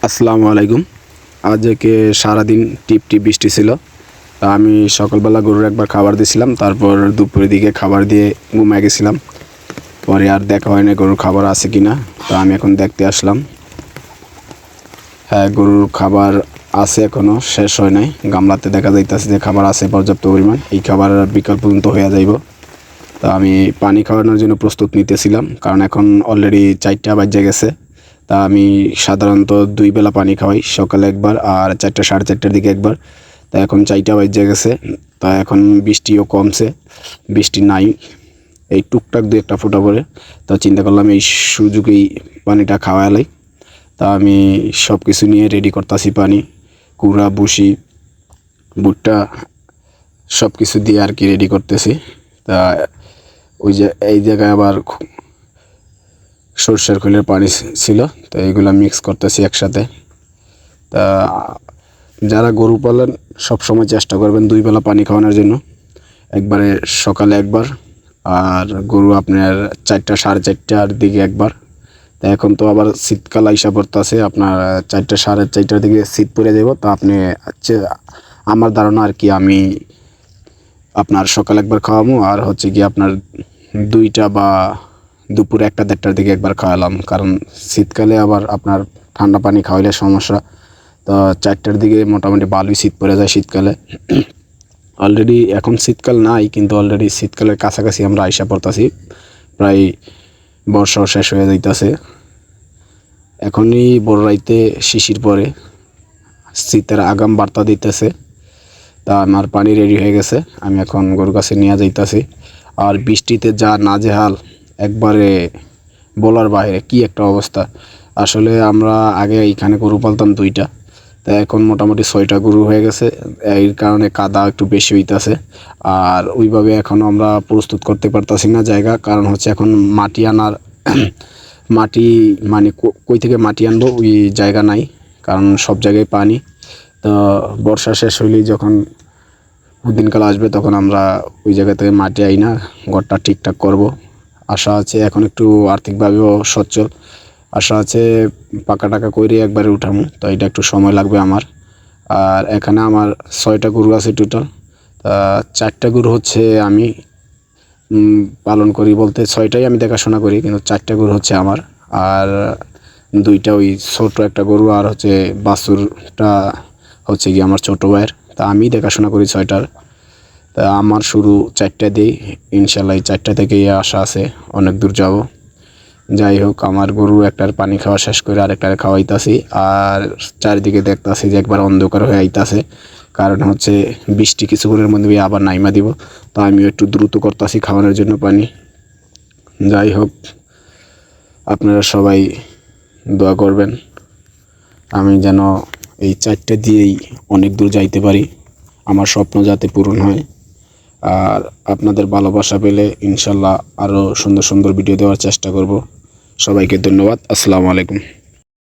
আসসালামু আলাইকুম। আজকে সারাদিন টিপ টিপ বৃষ্টি ছিল। তা আমি সকালবেলা গরুর একবার খাবার দিয়েছিলাম, তারপর দুপুরের দিকে খাবার দিয়ে ঘুমিয়ে গেছিলাম। পরে আর দেখা হয় না গরুর খাবার আছে কি না। তো আমি এখন দেখতে আসলাম। হ্যাঁ, গরুর খাবার আছে, এখনও শেষ হয় নাই। গামলাতে দেখা যাইতেছে যে খাবার আছে পর্যাপ্ত পরিমাণ। এই খাবার বিকাল পর্যন্ত হয়ে যাইব। তো আমি পানি খাওয়ানোর জন্য প্রস্তুত নিতেছিলাম, কারণ এখন অলরেডি 4টা বাজে গেছে। তা আমি সাধারণত 2 বেলা পানি খাওয়াই, সকালে একবার আর 4টা সাড়ে 4টার দিকে একবার। তা এখন 4টা বাজে গেছে। তা এখন বৃষ্টিও কমছে, বৃষ্টি নাই, এই টুকটাক 2-1 ফোঁটা পড়ে। তা চিন্তা করলাম এই সুযোগেই পানিটা খাওয়ালাই। তা আমি সব কিছু নিয়ে রেডি করতেছি, পানি, কুড়া, বুসি, ভুট্টা সব কিছু দিয়ে আর কি রেডি করতেছি। তা ওই যে এই জায়গায় আবার সরষের খোলের পানি ছিল, তো এইগুলা মিক্স করতেছি একসাথে। তা যারা গরু পালেন সবসময় চেষ্টা করবেন 2 বেলা পানি খাওয়ানোর জন্য, একবারে সকালে একবার আর গরু আপনার 4টা সাড়ে 4টার দিকে একবার। তা এখন তো আবার শীতকাল আইসা পড়তেছে, আপনার 4টা সাড়ে 4টার দিকে শীত পড়ে যাব। তো আপনি আমার ধারণা আর কি, আমি আপনার সকালে একবার খাওয়াবো আর হচ্ছে কি আপনার 2টা বা দুপুর 1টা-1.5টার দিকে একবার খাওয়ালাম, কারণ শীতকালে আবার আপনার ঠান্ডা পানি খাওয়াইলে সমস্যা। তো 4টার দিকে মোটামুটি ভালোই শীত পড়ে যায় শীতকালে। অলরেডি এখন শীতকাল নাই, কিন্তু অলরেডি শীতকালের কাছাকাছি আমরা আইসা পড়তাছি, প্রায় বর্ষাও শেষ হয়ে যাইতেছে। এখনই বড় রাইতে শিশির পরে শীতের আগাম বার্তা দিতেছে। তা আমার পানি রেডি হয়ে গেছে, আমি এখন গরুর কাছে নিয়ে যাইতাছি। আর বৃষ্টিতে যা নাজেহাল, একবারে বলার বাইরে, কি একটা অবস্থা। আসলে আমরা আগে এইখানে গরু পালতাম 2টা, তা এখন মোটামুটি 6টা গরু হয়ে গেছে। এই কারণে কাদা একটু বেশি হইতাছে। আর ওইভাবে এখনও আমরা প্রস্তুত করতে পারতাছি না জায়গা, কারণ হচ্ছে এখন মাটি আনার মাটি মানে কই থেকে মাটি আনবো ওই জায়গা নাই, কারণ সব জায়গায় পানি। তো বর্ষা শেষ হইলেই যখন দিনকাল আসবে তখন আমরা ওই জায়গা থেকে মাটি আই না, ঘরটা ঠিকঠাক করব। আশা আছে এখন একটু আর্থিকভাবেও সচ্ছল, আশা আছে পাকা টাকা করে একবারে উঠামো। তো এটা একটু সময় লাগবে আমার। আর এখানে আমার 6টা গরু আছে টোটাল। তা 4টা গরু হচ্ছে আমি পালন করি, বলতে 6টাই আমি দেখাশোনা করি, কিন্তু 4টা গরু হচ্ছে আমার। আর 2টা ওই ছোট একটা গরু, আর হচ্ছে বাছুরটা হচ্ছে কি আমার ছোটো ভাইয়ের। তা আমি দেখাশোনা করি 6টার। তা আমার শুরু 4টা দিই, ইনশাল্লাহ এই 4টা থেকেই আশা আছে অনেক দূর যাব। যাই হোক, আমার গরু একটার পানি খাওয়া শেষ করে আরেকটারে খাওয়াইতাছি, আর চারিদিকে দেখতাছি যে একবার অন্ধকার হয়ে আইতাছে, কারণ হচ্ছে বৃষ্টি কিছুক্ষণের মধ্যে আবার নাইমা দিব। তো আমিও একটু দ্রুত করতেছি খাওয়ানোর জন্য পানি। যাই হোক, আপনারা সবাই দোয়া করবেন আমি যেন এই 4টা দিয়েই অনেক দূর যাইতে পারি, আমার স্বপ্ন যাতে পূরণ হয়। আর আপনাদের ভালোবাসা পেলে ইনশাল্লাহ আরও সুন্দর সুন্দর ভিডিও দেওয়ার চেষ্টা করব। সবাইকে ধন্যবাদ। আসসালামু আলাইকুম।